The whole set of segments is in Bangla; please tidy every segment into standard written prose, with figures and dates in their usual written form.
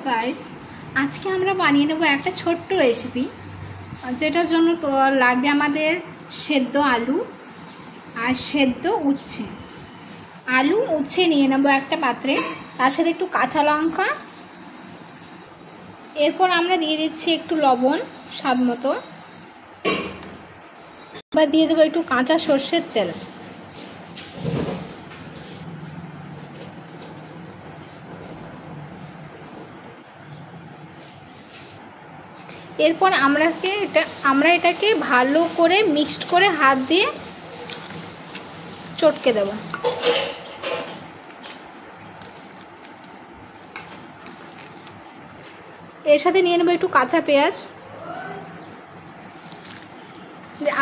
গাইস, আজকে আমরা বানিয়ে নেব একটা ছোট্ট রেসিপি, যেটার জন্য তো লাগবে আমাদের সেদ্ধ আলু আর সেদ্ধ উচ্ছে। আলু উচ্ছে নিয়ে নেব একটা পাত্রে, তার সাথে একটু কাঁচা লঙ্কা, এরপর আমরা দিয়ে দিচ্ছি একটু লবণ স্বাদ মতো, এবার দিয়ে দেবো একটু কাঁচা সর্ষের তেল। এরপর আমরা এটাকে ভালো করে মিক্সড করে হাত দিয়ে চটকে দেব। এর সাথে নিয়ে নেব একটু কাঁচা পেঁয়াজ,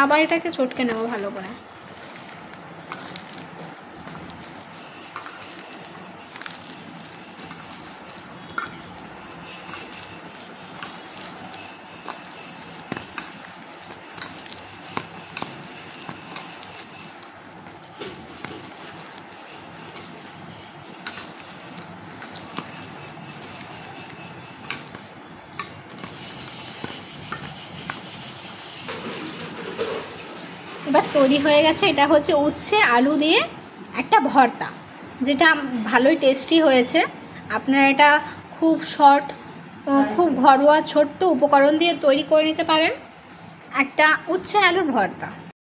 আবার এটাকে চটকে নেব ভালো করে। এবার তৈরি হয়ে গেছে, এটা হচ্ছে উচ্ছে আলু দিয়ে একটা ভর্তা, যেটা ভালোই টেস্টি হয়েছে। আপনারা এটা খুব শর্ট, খুব ঘরোয়া ছোট্ট উপকরণ দিয়ে তৈরি করে নিতে পারেন একটা উচ্ছে আলুর ভর্তা।